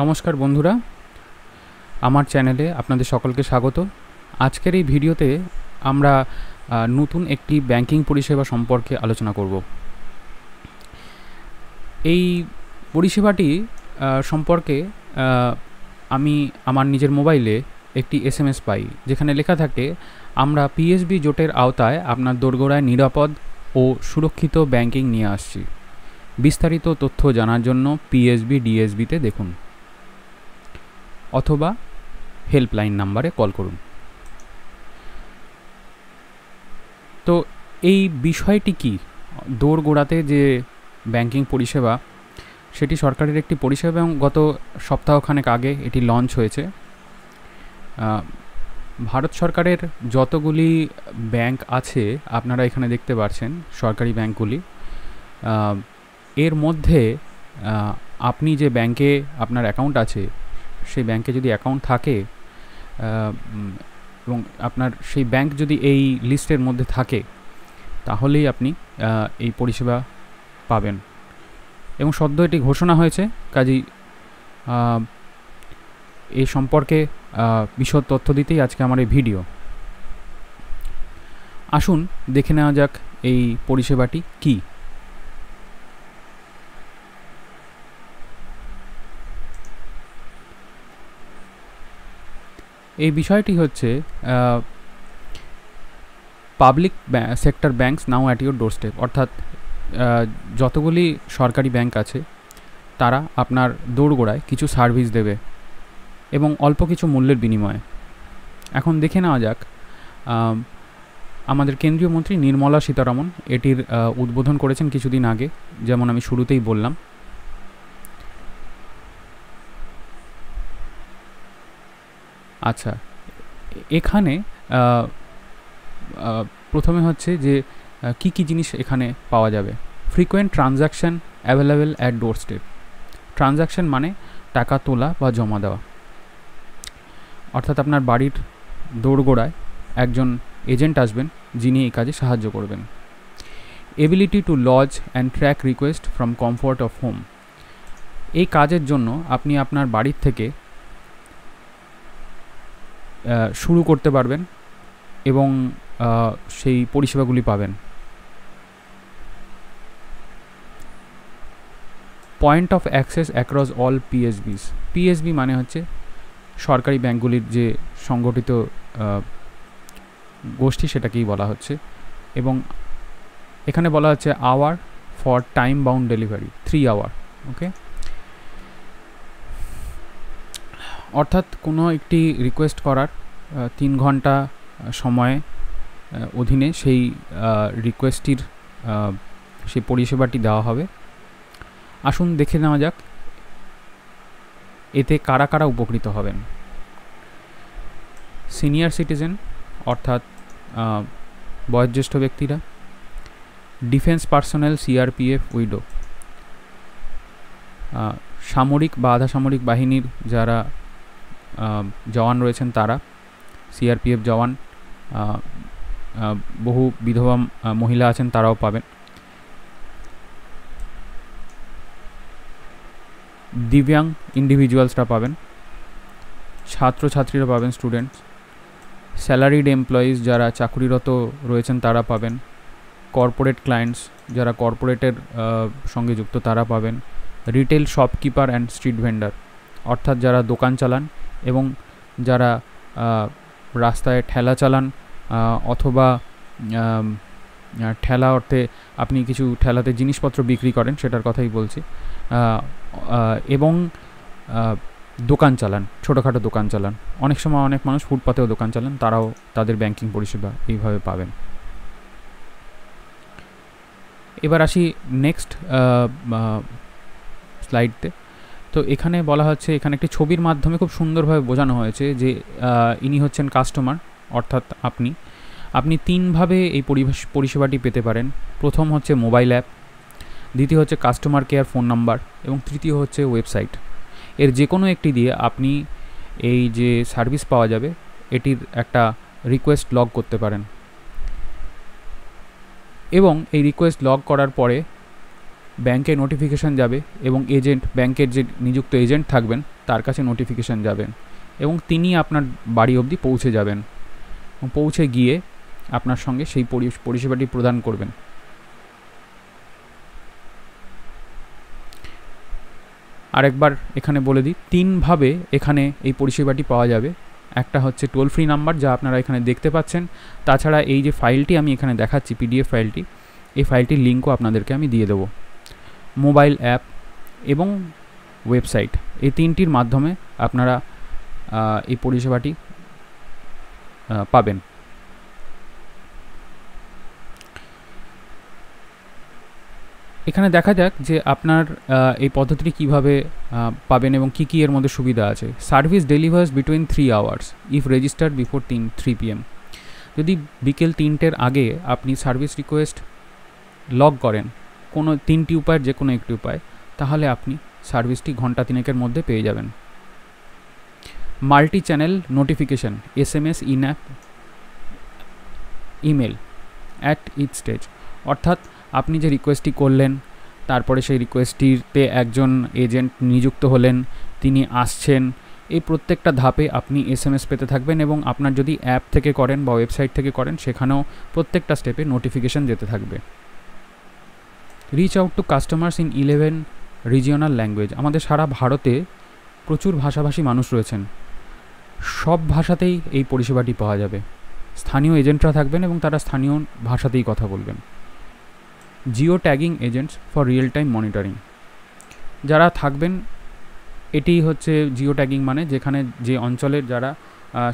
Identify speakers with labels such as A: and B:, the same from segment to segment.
A: নমস্কার বন্ধুরা, আমার চ্যানেলে আপনাদের সকলকে স্বাগত। আজকের এই ভিডিওতে আমরা নতুন একটি ব্যাংকিং পরিষেবা সম্পর্কে আলোচনা করব। এই পরিষেবাটি সম্পর্কে আমি আমার নিজের মোবাইলে একটি SMS পাই, যেখানে লেখা থাকে, আমরা পিএসবি জোটের আওতায় আপনার দোরগোড়ায় নিরাপদ ও সুরক্ষিত ব্যাংকিং নিয়ে আসছি। বিস্তারিত তথ্য জানার জন্য পিএসবি ডিএসবিতে দেখুন অথবা হেল্পলাইন নাম্বারে কল করুন। তো এই বিষয়টি কি, দোরগোড়াতে যে ব্যাংকিং পরিষেবা, সেটি সরকারের একটি পরিষেবা এবং গত সপ্তাহখানেক আগে এটি লঞ্চ হয়েছে। ভারত সরকারের যতগুলি ব্যাংক আছে আপনারা এখানে দেখতে পাচ্ছেন, সরকারি ব্যাংকগুলি। এর মধ্যে আপনি যে ব্যাংকে আপনার অ্যাকাউন্ট আছে, সেই ব্যাংকে যদি অ্যাকাউন্ট থাকে এবং আপনার সেই ব্যাংক যদি এই লিস্টের মধ্যে থাকে, তাহলেই আপনি এই পরিষেবা পাবেন। এবং সদ্য এটি ঘোষণা হয়েছে, কাজেই এই সম্পর্কে বিশদ তথ্য দিতেই আজকে আমার এই ভিডিও। আসুন দেখে নেওয়া যাক এই পরিষেবাটি কী। এই বিষয়টি হচ্ছে public sector banks now at your doorstep, অর্থাৎ যতগুলি সরকারি ব্যাংক আছে তারা আপনার দোরগোড়ায় কিছু সার্ভিস দেবে এবং অল্প কিছু মূল্যের বিনিময়ে। এখন দেখে নেওয়া যাক, আমাদের কেন্দ্রীয় মন্ত্রী নির্মলা সীতারামন এটির উদ্বোধন করেছেন কিছুদিন আগে, যেমন আমি শুরুতেই বললাম। আচ্ছা, এখানে প্রথমে হচ্ছে যে কি কি জিনিস এখানে পাওয়া যাবে। Frequent transaction available at door step. Transaction মানে টাকা তোলা বা জমা দেওয়া, অর্থাৎ আপনার বাড়ির দোরগোড়ায় একজন এজেন্ট আসবেন যিনি এই কাজে সাহায্য করবেন। Ability to lodge and track request from comfort of home. এই কাজের জন্য আপনি আপনার বাড়ির থেকে শুরু করতে পারবেন এবং সেই পরিষেবাগুলি পাবেন। Point of access across all PSBs. PSB মানে হচ্ছে সরকারি ব্যাঙ্কগুলির যে সংগঠিত গোষ্ঠী, সেটাকেই বলা হচ্ছে। এবং এখানে বলা হচ্ছে hour for time bound delivery 3 hour. Okay, অর্থাৎ কোনো একটি রিকোয়েস্ট করার 3 ঘন্টা সময় অধীনে সেই রিকোয়েস্টটির সেই পরিষেবাটি দেওয়া হবে। আসুন দেখে নেওয়া যাক এতে কারা কারা উপকৃত হবেন। সিনিয়র সিটিজেন, অর্থাৎ বয়োজ্যেষ্ঠ ব্যক্তিরা। Defence personnel, CRPF, widow. সামরিক বা আধা সামরিক বাহিনীর যারা জওয়ান রয়েছেন তারা, সিআরপিএফ জওয়ান, বহু বিধবা মহিলা আছেন তারাও পাবেন। দিব্যাং ইন্ডিভিজুয়ালসরা পাবেন, ছাত্রছাত্রীরা পাবেন, স্টুডেন্টস। স্যালারিড এমপ্লয়িজ যারা চাকুরিরত রয়েছেন তারা পাবেন। কর্পোরেট ক্লায়েন্টস যারা কর্পোরেটের সঙ্গে যুক্ত তারা পাবেন। Retail shopkeeper and street vendor, অর্থাৎ যারা দোকান চালান এবং যারা রাস্তায় ঠেলা চালান, অথবা ঠেলা অর্থে আপনি কিছু ঠেলাতে জিনিসপত্র বিক্রি করেন, সেটার কথাই বলছি। এবং দোকান চালান, ছোটোখাটো দোকান চালান। অনেক সময় অনেক মানুষ ফুটপাতেও দোকান চালান, তারাও তাদের ব্যাংকিং পরিষেবা এইভাবে পাবেন। এবার আসি নেক্সট স্লাইডতে। তো এখানে বলা হচ্ছে, এখানে একটি ছবির মাধ্যমে খুব সুন্দরভাবে বোঝানো হয়েছে যে ইনি হচ্ছেন কাস্টমার, অর্থাৎ আপনি 3ভাবে এই পরিষেবাটি পেতে পারেন। প্রথম হচ্ছে মোবাইল অ্যাপ, দ্বিতীয় হচ্ছে কাস্টমার কেয়ার ফোন নাম্বার এবং তৃতীয় হচ্ছে ওয়েবসাইট। এর যে কোনো একটি দিয়ে আপনি এই যে সার্ভিস পাওয়া যাবে এটির একটা রিকোয়েস্ট লগ করতে পারেন এবং এই রিকোয়েস্ট লগ করার পরে ব্যাংকে নোটিফিকেশান যাবে এবং ব্যাংকের যে নিযুক্ত এজেন্ট থাকবেন তার কাছে নোটিফিকেশান যাবেন এবং তিনি আপনার বাড়ি অবধি পৌঁছে যাবেন এবং পৌঁছে গিয়ে আপনার সঙ্গে সেই পরিষেবাটি প্রদান করবেন। আরেকবার এখানে বলে দিই, 3ভাবে এখানে এই পরিষেবাটি পাওয়া যাবে। একটা হচ্ছে টোল ফ্রি নাম্বার, যা আপনারা এখানে দেখতে পাচ্ছেন। তাছাড়া এই যে ফাইলটি আমি এখানে দেখাচ্ছি, পিডিএফ ফাইলটি, এই ফাইলটির লিঙ্কও আপনাদেরকে আমি দিয়ে দেবো। মোবাইল অ্যাপ এবং ওয়েবসাইট, এই 3টির মাধ্যমে আপনারা এই পরিষেবাটি পাবেন। এখানে দেখা যাক যে আপনার এই পদ্ধতিটি কীভাবে পাবেন এবং কী কী এর মধ্যে সুবিধা আছে। Service delivers between 3 hours if registered before 3 PM। যদি বিকেল 3টের আগে আপনি সার্ভিস রিকোয়েস্ট লগ করেন কোনো 3টি উপায়ের যে কোনো একটি উপায়, তাহলে আপনি সার্ভিসটি ঘন্টা 3-এর মধ্যে পেয়ে যাবেন। Multi channel notification, SMS, in app, email at each stage. অর্থাৎ আপনি যে রিকোয়েস্টটি করলেন, তারপরে সেই রিকোয়েস্টটিতে একজন এজেন্ট নিযুক্ত হলেন, তিনি আসছেন, এই প্রত্যেকটা ধাপে আপনি SMS পেতে থাকবেন এবং আপনার যদি অ্যাপ থেকে করেন বা ওয়েবসাইট থেকে করেন, সেখানেও প্রত্যেকটা স্টেপে নোটিফিকেশান যেতে থাকবে। Reach out to customers in 11 regional language. আমাদের সারা ভারতে প্রচুর ভাষাভাষী মানুষ রয়েছেন, সব ভাষাতেই এই পরিষেবাটি পাওয়া যাবে। স্থানীয় এজেন্টরা থাকবেন এবং তারা স্থানীয় ভাষাতেই কথা বলবেন। Jio tagging agents for real time monitoring, যারা থাকবেন, এটি হচ্ছে জিও ট্যাগিং, মানে যেখানে যে অঞ্চলের যারা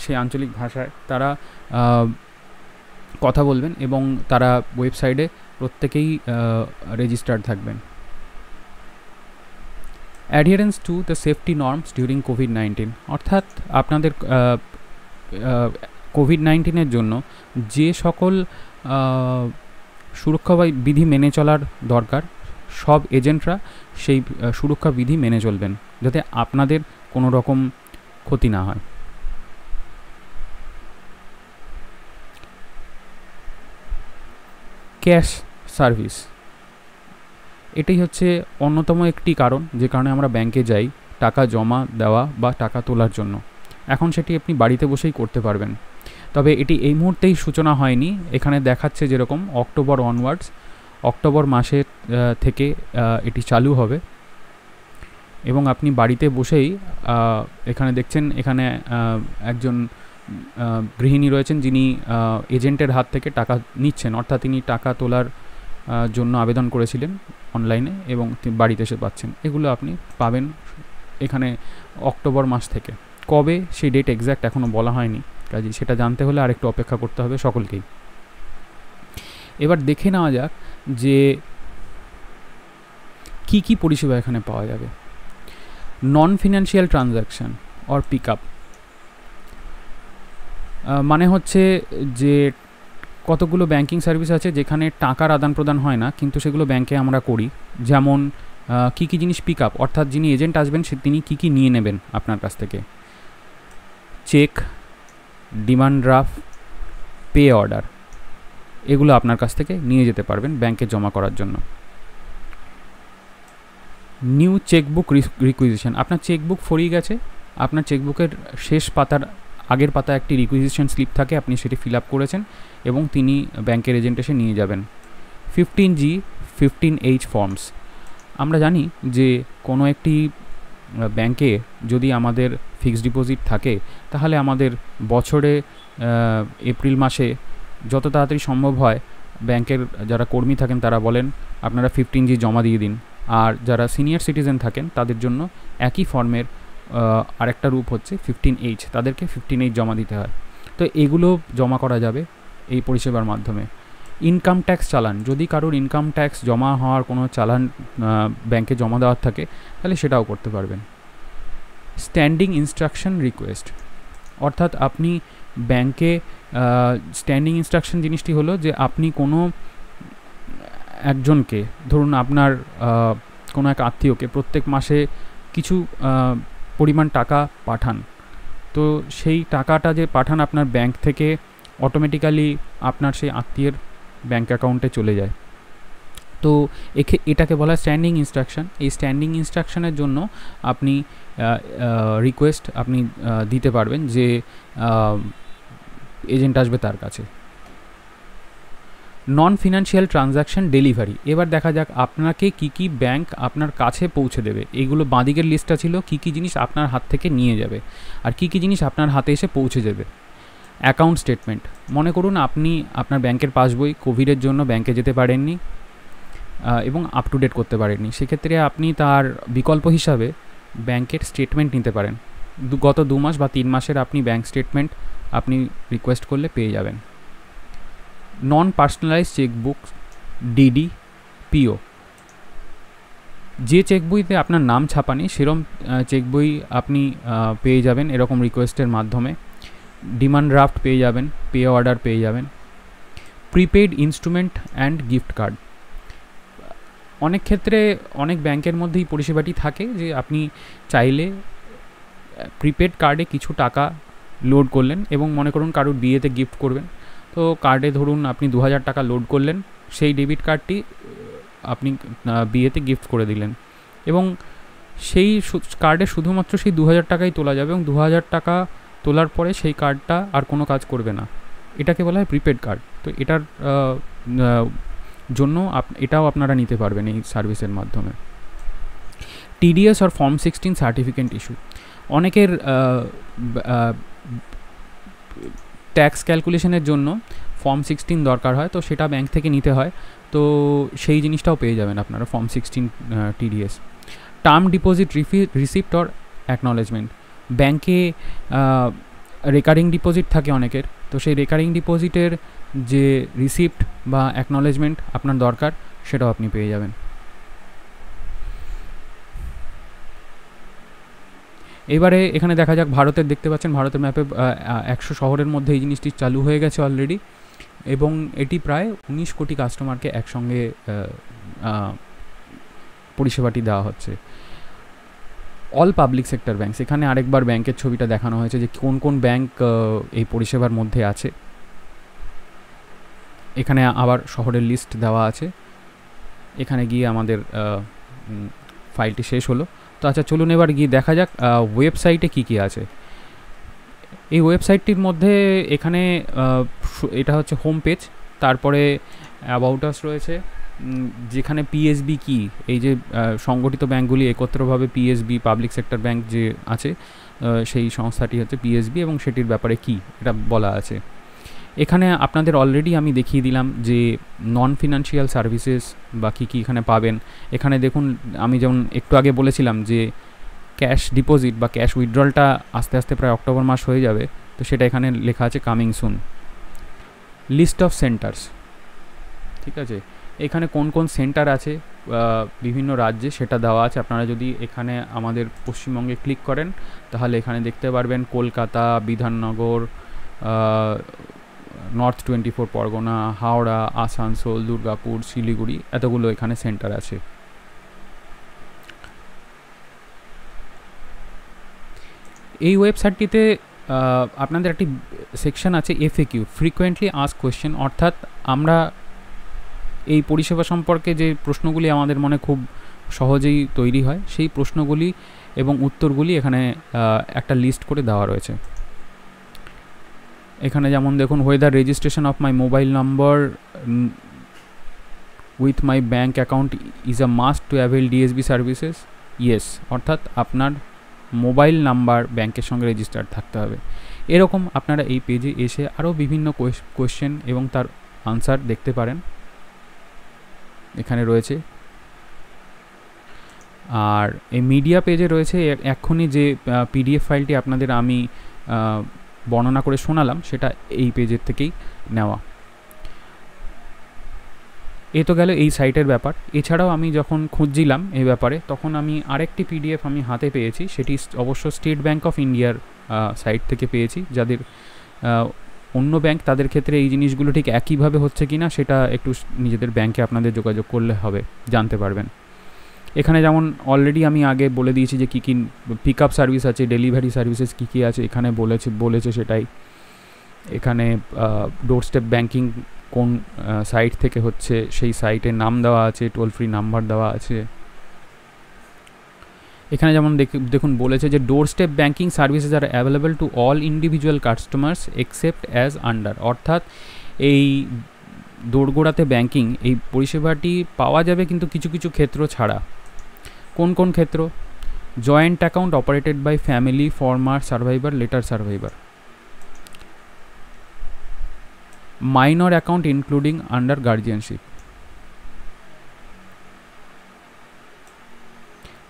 A: সেই আঞ্চলিক ভাষায় তারা কথা বলবেন এবং তারা ওয়েবসাইটে প্রত্যেকেই রেজিস্টার্ড থাকবেন। Adherence to the safety norms during কোভিড-19, অর্থাৎ আপনাদের কোভিড-19-এর জন্য যে সকল সুরক্ষা বিধি মেনে চলার দরকার, সব এজেন্টরা সেই সুরক্ষা বিধি মেনে চলবেন যাতে আপনাদের কোনো রকম ক্ষতি না হয়। ক্যাশ সার্ভিস, এটাই হচ্ছে অন্যতম একটি কারণ যে কারণে আমরা ব্যাংকে যাই টাকা জমা দেওয়া বা টাকা তোলার জন্য। এখন সেটি আপনি বাড়িতে বসেই করতে পারবেন, তবে এটি এই মুহূর্তেই সূচনা হয়নি। এখানে দেখাচ্ছে যেরকম অক্টোবর অনওয়ার্ডস, অক্টোবর মাসের থেকে এটি চালু হবে এবং আপনি বাড়িতে বসেই এখানে দেখছেন, এখানে একজন গৃহিণী রয়েছেন যিনি এজেন্টের হাত থেকে টাকা নিচ্ছেন, অর্থাৎ তিনি টাকা তোলার জন্য আবেদন করেছিলেন অনলাইনে এবং বাড়িতে এসে পাচ্ছেন। এগুলো আপনি পাবেন এখানে অক্টোবর মাস থেকে। কবে সেই ডেট এক্স্যাক্ট এখনও বলা হয়নি, কাজে সেটা জানতে হলে আরেকটু অপেক্ষা করতে হবে সকলকেই। এবার দেখে নেওয়া যাক যে কি কি পরিষেবা এখানে পাওয়া যাবে। Non financial transaction or pick up, মানে হচ্ছে যে কতগুলো ব্যাংকিং সার্ভিস আছে যেখানে টাকার আদান প্রদান হয় না, কিন্তু সেগুলো ব্যাংকে আমরা করি। যেমন কী কী জিনিস পিক আপ, অর্থাৎ যিনি এজেন্ট আসবেন তিনি কী কী নিয়ে নেবেন আপনার কাছ থেকে। Cheque, demand draft, pay order, এগুলো আপনার কাছ থেকে নিয়ে যেতে পারবেন ব্যাংকে জমা করার জন্য। নিউ চেকবুক রিকুইজিশন, আপনার চেকবুক ফুরিয়ে গেছে, আপনার চেকবুকের শেষ পাতার আগের পাতা একটি রিকুইজিশন স্লিপ থাকে, আপনি সেটি ফিল আপ করেছেন এবং তিনি ব্যাংকের এজেন্ট এসে নিয়ে যাবেন। 15G 15H ফর্মস, আমরা জানি যে কোনো একটি ব্যাংকে যদি আমাদের ফিক্সড ডিপোজিট থাকে তাহলে আমাদের বছরে এপ্রিল মাসে যত তাড়াতাড়ি সম্ভব হয় ব্যাংকের যারা কর্মী থাকেন তারা বলেন আপনারা 15G জমা দিয়ে দিন, আর যারা সিনিয়র সিটিজেন থাকেন তাদের জন্য একই ফর্মের আরেকটা রূপ হচ্ছে 15H, তাদেরকে 15H জমা দিতে হয়। তো এগুলো জমা করা যাবে এই পরিষেবার মাধ্যমে। ইনকাম ট্যাক্স চালান, যদি কারোর ইনকাম ট্যাক্স জমা হওয়ার কোনো চালান ব্যাংকে জমা দেওয়ার থাকে তাহলে সেটাও করতে পারবেন। স্ট্যান্ডিং ইনস্ট্রাকশন রিকোয়েস্ট, অর্থাৎ আপনি ব্যাংকে স্ট্যান্ডিং ইনস্ট্রাকশন জিনিসটি হলো যে আপনি কোনো একজনকে, ধরুন আপনার কোনো এক আত্মীয়কে প্রত্যেক মাসে কিছু পরিমাণ টাকা পাঠান, তো সেই টাকাটা যে পাঠান আপনার ব্যাংক থেকে অটোমেটিক্যালি আপনার সেই আত্মীয়ের ব্যাংক অ্যাকাউন্টে চলে যায়। তো এটাকে বলা হয় স্ট্যান্ডিং ইনস্ট্রাকশন। এই স্ট্যান্ডিং ইনস্ট্রাকশনের জন্য আপনি রিকোয়েস্ট আপনি দিতে পারবেন যে এজেন্ট আসবে তার কাছে। Non financial transaction delivery. এবার দেখা যাক আপনাকে কী কী ব্যাংক আপনার কাছে পৌঁছে দেবে। এইগুলো বাঁদিকের লিস্টটা ছিল কী কী জিনিস আপনার হাত থেকে নিয়ে যাবে আর কী কী জিনিস আপনার হাতে এসে পৌঁছে যাবে। অ্যাকাউন্ট স্টেটমেন্ট, মনে করুন আপনি আপনার ব্যাংকের পাসবই কোভিডের জন্য ব্যাংকে যেতে পারেননি এবং আপ টু ডেট করতে পারেননি, সেক্ষেত্রে আপনি তার বিকল্প হিসাবে ব্যাংকের স্টেটমেন্ট নিতে পারেন। গত 2 মাস বা 3 মাসের আপনি ব্যাংক স্টেটমেন্ট আপনি রিকোয়েস্ট করলে পেয়ে যাবেন। নন পার্সোনালাইজ চেকবুক, ডিডি, পিও, যে চেক বইতে আপনার নাম ছাপা নেই সেরকম চেক বই আপনি পেয়ে যাবেন এরকম রিকোয়েস্টের মাধ্যমে। ডিমান্ড ড্রাফট পেয়ে যাবেন, পে অর্ডার পেয়ে যাবেন। Prepaid instrument and gift card, অনেক ক্ষেত্রে অনেক ব্যাংকের মধ্যেই পরিষেবাটি থাকে যে আপনি চাইলে প্রিপেড কার্ডে কিছু টাকা লোড করলেন এবং মনে করুন কারোর বিয়েতে গিফট করবেন, তো কার্ডে ধরুন আপনি 2000 টাকা লোড করলেন, সেই ডেবিট কার্ডটি আপনি বিয়েতে গিফট করে দিলেন এবং সেই কার্ডে শুধুমাত্র সেই 2000 টাকাই তোলা যাবে এবং 2000 টাকা তোলার পরে সেই কার্ডটা আর কোনো কাজ করবে না। এটাকে বলা হয় প্রিপেড কার্ড। তো এটার জন্য এটাও আপনারা নিতে পারবেন এই সার্ভিসের মাধ্যমে। টিডিএস আর ফর্ম 16 সার্টিফিকেট ইস্যু, অনেকের ট্যাক্স ক্যালকুলেশনের জন্য ফর্ম 16 দরকার হয়, তো সেটা ব্যাংক থেকে নিতে হয়, তো সেই জিনিসটাও পেয়ে যাবেন আপনারা form 16 TDS. Term deposit receipt or acknowledgement, ব্যাংকে রেকারিং ডিপোজিট থাকে অনেকের, তো সেই রেকারিং ডিপোজিটের যে রিসিপ্ট বা অ্যাকনলেজমেন্ট আপনার দরকার সেটাও আপনি পেয়ে যাবেন। এবারে এখানে দেখা যাক ভারতের, দেখতে পাচ্ছেন ভারতের ম্যাপে 100 শহরের মধ্যে এই জিনিসটি চালু হয়ে গেছে অলরেডি এবং এটি প্রায় 19 কোটি কাস্টমারকে একসঙ্গে পরিষেবাটি দেওয়া হচ্ছে। অল পাবলিক সেক্টর ব্যাঙ্কস, এখানে আরেকবার ব্যাংকের ছবিটা দেখানো হয়েছে যে কোন কোন ব্যাংক এই পরিষেবার মধ্যে আছে। এখানে আবার শহরের লিস্ট দেওয়া আছে। এখানে গিয়ে আমাদের ফাইলটি শেষ হলো। তো আচ্ছা চলুন এবার গিয়ে দেখা যাক ওয়েবসাইটে কী কী আছে। এই ওয়েবসাইটটির মধ্যে এখানে এটা হচ্ছে হোম পেজ, তারপরে অ্যাবাউট আস রয়েছে, যেখানে পিএসবি কি, এই যে সংগঠিত ব্যাঙ্কগুলি একত্রভাবে পিএসবি পাবলিক সেক্টর ব্যাঙ্ক যে আছে সেই সংস্থাটি হচ্ছে পিএসবি এবং সেটির ব্যাপারে কি এটা বলা আছে। এখানে আপনাদের অলরেডি আমি দেখিয়ে দিলাম যে নন ফিনান্সিয়াল সার্ভিসেস বা কী কী এখানে পাবেন। এখানে দেখুন আমি যেমন একটু আগে বলেছিলাম যে ক্যাশ ডিপোজিট বা ক্যাশ উইথড্রলটা আস্তে আস্তে প্রায় অক্টোবর মাস হয়ে যাবে, তো সেটা এখানে লেখা আছে coming soon. List of centres, ঠিক আছে, এখানে কোন কোন সেন্টার আছে বিভিন্ন রাজ্যে সেটা দেওয়া আছে। আপনারা যদি এখানে আমাদের পশ্চিমবঙ্গে ক্লিক করেন তাহলে এখানে দেখতে পারবেন কলকাতা, বিধাননগর, নর্থ 24 পরগনা, হাওড়া, আসানসোল, দুর্গাপুর, শিলিগুড়ি, এতগুলো এখানে সেন্টার আছে। এই ওয়েবসাইটটিতে আপনাদের একটি সেকশন আছে এফএকিউ, ফ্রিকোয়েন্টলি আস্ক কোয়েশ্চেন, অর্থাৎ আমরা এই পরিষেবা সম্পর্কে যে প্রশ্নগুলি আমাদের মনে খুব সহজেই তৈরি হয় সেই প্রশ্নগুলি এবং উত্তরগুলি এখানে একটা লিস্ট করে দেওয়া রয়েছে। এখানে যেমন দেখুন weather registration of my mobile number with my bank account is a must to avail DSB services, yes, অর্থাৎ আপনার মোবাইল নাম্বার ব্যাংকের সঙ্গে রেজিস্টার্ড থাকতে হবে। এরকম আপনারা এই পেজে এসে আরও বিভিন্ন কোয়েশ্চেন এবং তার আনসার দেখতে পারেন, এখানে রয়েছে। আর এই মিডিয়া পেজে রয়েছে এক্ষুনি যে পিডিএফ ফাইলটি আপনাদের আমি বর্ণনা করে শোনালাম সেটা এই পেজের থেকেই নেওয়া। এ তো গেল এই সাইটের ব্যাপার। এছাড়াও আমি যখন খুঁজছিলাম এই ব্যাপারে তখন আমি আরেকটি পিডিএফ আমি হাতে পেয়েছি, সেটি অবশ্য স্টেট ব্যাঙ্ক অফ ইন্ডিয়ার সাইট থেকে পেয়েছি। যাদের অন্য ব্যাংক তাদের ক্ষেত্রে এই জিনিসগুলো ঠিক একইভাবে হচ্ছে কি না সেটা একটু নিজেদের ব্যাংকে আপনাদের যোগাযোগ করলে হবে, জানতে পারবেন। এখানে যেমন অলরেডি আমি আগে বলে দিয়েছি যে কী কী পিক আপ সার্ভিস আছে, ডেলিভারি সার্ভিসেস কী কী আছে এখানে বলেছে সেটাই। এখানে ডোর স্টেপ ব্যাঙ্কিং কোন সাইট থেকে হচ্ছে সেই সাইটের নাম দেওয়া আছে, টোল ফ্রি নাম্বার দেওয়া আছে। এখানে যেমন দেখুন বলেছে যে ডোর step banking services R available to all individual customers except as under, অর্থাৎ এই দোরগোড়াতে ব্যাঙ্কিং এই পরিষেবাটি পাওয়া যাবে কিন্তু কিছু কিছু ক্ষেত্র ছাড়া। কোন কোন ক্ষেত্র? Joint account operated by family, former survivor, latter survivor. Minor account including under guardianship.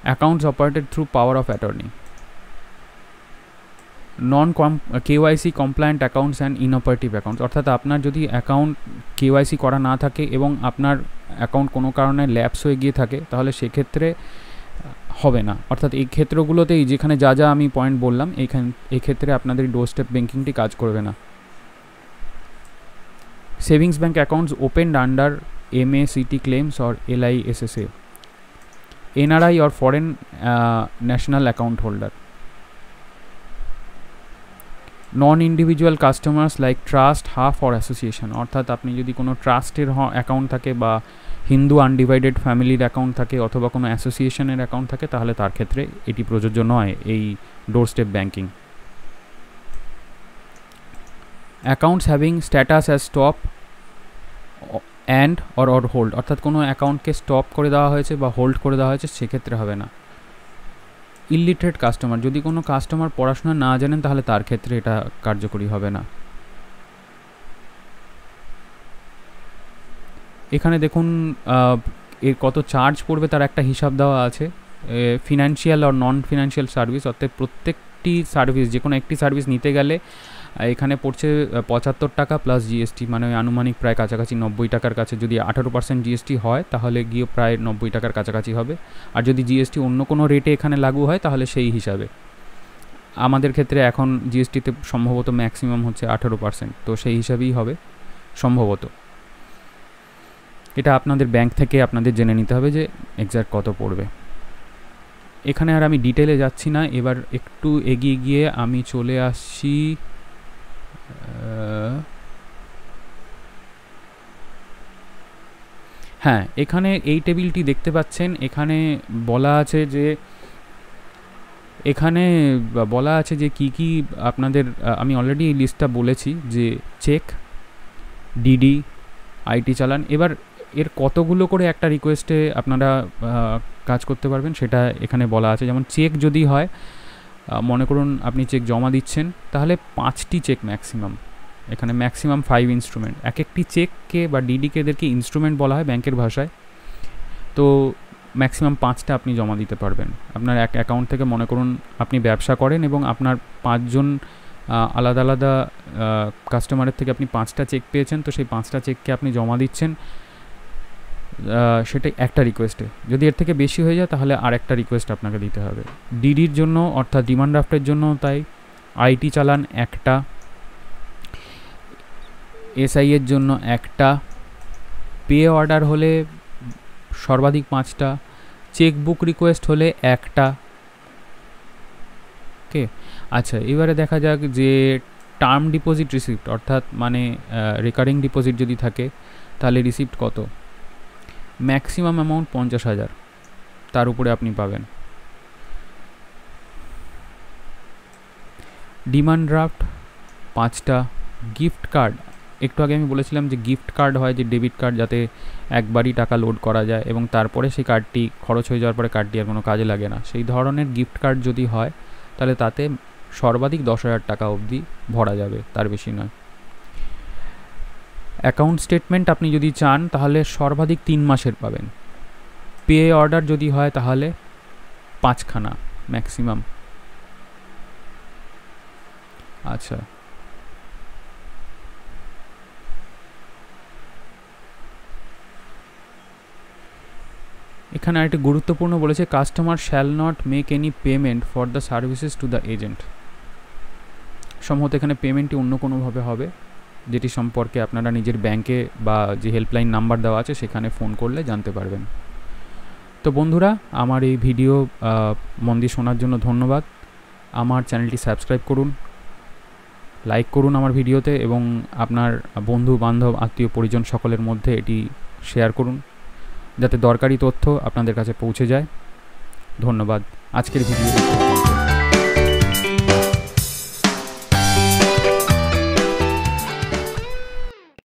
A: Accounts operated through power of attorney. Non KYC compliant accounts and inoperative accounts, অর্থাৎ আপনার যদি অ্যাকাউন্ট কেওয়াইসি করা না থাকে এবং আপনার অ্যাকাউন্ট কোনো কারণে ল্যাপস হয়ে গিয়ে থাকে, তাহলে সেক্ষেত্রে হবে না। অর্থাৎ এই ক্ষেত্রগুলোতেই যেখানে যা যা আমি পয়েন্ট বললাম এই ক্ষেত্রে আপনাদের ডোর স্টেপ ব্যাঙ্কিংটি কাজ করবে না। Savings bank accounts opened under MACT claims or LISSA, NRI or foreign national account holder. Non individual customers like trust, half or association, অর্থাৎ আপনি যদি কোনো ট্রাস্টের অ্যাকাউন্ট থাকে বা হিন্দু আনডিভাইডেড ফ্যামিলির অ্যাকাউন্ট থাকে অথবা কোনো অ্যাসোসিয়েশনের অ্যাকাউন্ট থাকে, তাহলে তার ক্ষেত্রে এটি প্রযোজ্য নয় এই ডোর step banking. Accounts having status as stop and or hold, অর্থাৎ কোনো অ্যাকাউন্টকে স্টপ করে দেওয়া হয়েছে বা হোল্ড করে দেওয়া হয়েছে, সেক্ষেত্রে হবে না। ইলিটারেট কাস্টমার, যদি কোনো কাস্টমার পড়াশোনা না জানেন তাহলে তার ক্ষেত্রে এটা কার্যকরী হবে না। এখানে দেখুন এর কত চার্জ পড়বে তার একটা হিসাব দেওয়া আছে। ফিনান্সিয়াল আর নন ফিনান্সিয়াল সার্ভিস, অর্থাৎ প্রত্যেকটি সার্ভিস, যে কোনো একটি সার্ভিস নিতে গেলে এখানে পড়ছে 75 টাকা প্লাস জিএসটি, মানে আনুমানিক প্রায় কাছাকাছি 90 টাকার কাছে। যদি 18% জিএসটি হয় তাহলে গিয়ে প্রায় 90 টাকার কাছাকাছি হবে। আর যদি জিএসটি অন্য কোনো রেটে এখানে লাগু হয় তাহলে সেই হিসাবে। আমাদের ক্ষেত্রে এখন জিএসটিতে সম্ভবত ম্যাক্সিমাম হচ্ছে 18%, তো সেই হিসাবেই হবে সম্ভবত। এটা আপনাদের ব্যাংক থেকে আপনাদের জেনে নিতে হবে যে এক্স্যাক্ট কত পড়বে। এখানে আর আমি ডিটেলে যাচ্ছি না, এবার একটু এগিয়ে গিয়ে আমি চলে আসছি হ্যাঁ, এখানে এই টেবিলটি দেখতে পাচ্ছেন। এখানে বলা আছে যে কি কি আপনাদের, আমি অলরেডি এই লিস্টটা বলেছি যে চেক, ডিডি, আইটি চালান। এবার এর কতগুলো করে একটা রিকোয়েস্টে আপনারা কাজ করতে পারবেন সেটা এখানে বলা আছে। যেমন চেক যদি হয়, মনে করুন আপনি চেক জমা দিচ্ছেন, তাহলে 5টি চেক ম্যাক্সিমাম, এখানে ম্যাক্সিমাম 5 ইনস্ট্রুমেন্ট। এক একটি চেককে বা ডিডিকে এদেরকে ইনস্ট্রুমেন্ট বলা হয় ব্যাংকের ভাষায়। তো ম্যাক্সিমাম 5টা আপনি জমা দিতে পারবেন আপনার এক অ্যাকাউন্ট থেকে। মনে করুন আপনি ব্যবসা করেন এবং আপনার 5 জন আলাদা আলাদা কাস্টমারের থেকে আপনি 5টা চেক পেয়েছেন, তো সেই 5টা চেককে আপনি জমা দিচ্ছেন, সেটাই একটা রিকোয়েস্টে। যদি এর থেকে বেশি হয়ে যায় তাহলে আর একটা রিকোয়েস্ট আপনাকে দিতে হবে। ডিডির জন্য অর্থাৎ ডিমান্ড ড্রাফটের জন্য তাই, আইটি চালান একটা, এসআই এর জন্য একটা, পে অর্ডার হলে সর্বাধিক 5টা, চেকবুক রিকোয়েস্ট হলে একটা। ওকে, আচ্ছা এবারে দেখা যাক যে টার্ম ডিপোজিট রিসিপ্ট, অর্থাৎ মানে রেকারিং ডিপোজিট যদি থাকে তাহলে রিসিপ্ট কত? ম্যাক্সিমাম অ্যামাউন্ট 50,000, তার উপরে আপনি পাবেন। ডিমান্ড ড্রাফট 5টা, গিফট কার্ড, একটু আগে আমি বলেছিলাম যে গিফট কার্ড হয় যে ডেবিট কার্ড, যাতে একবারই টাকা লোড করা যায় এবং তারপরে সেই কার্ডটি খরচ হয়ে যাওয়ার পরে কার্ডটি আর কোনো কাজে লাগে না, সেই ধরনের গিফট কার্ড যদি হয় তাহলে তাতে সর্বাধিক 10,000 টাকা অবধি ভরা যাবে, তার বেশি নয়। অ্যাকাউন্ট স্টেটমেন্ট আপনি যদি চান তাহলে সর্বাধিক 3 মাসের পাবেন। পে অর্ডার যদি হয় তাহলে 5খানা ম্যাক্সিমাম। আচ্ছা, এখানে আরেকটি গুরুত্বপূর্ণ বলেছে, customer shall not make any payment for the services to the agent. সম্ভবত এখানে পেমেন্টটি অন্য কোনোভাবে হবে, যেটি সম্পর্কে আপনারা নিজের ব্যাংকে বা যে হেল্পলাইন নাম্বার দেওয়া আছে সেখানে ফোন করলে জানতে পারবেন। তো বন্ধুরা, আমার এই ভিডিও মন দিয়ে শোনার জন্য ধন্যবাদ। আমার চ্যানেলটি সাবস্ক্রাইব করুন, লাইক করুন আমার ভিডিওতে এবং আপনার বন্ধু বান্ধব আত্মীয় পরিজন সকলের মধ্যে এটি শেয়ার করুন যাতে দরকারি তথ্য আপনাদের কাছে পৌঁছে যায়। ধন্যবাদ। আজকের ভিডিও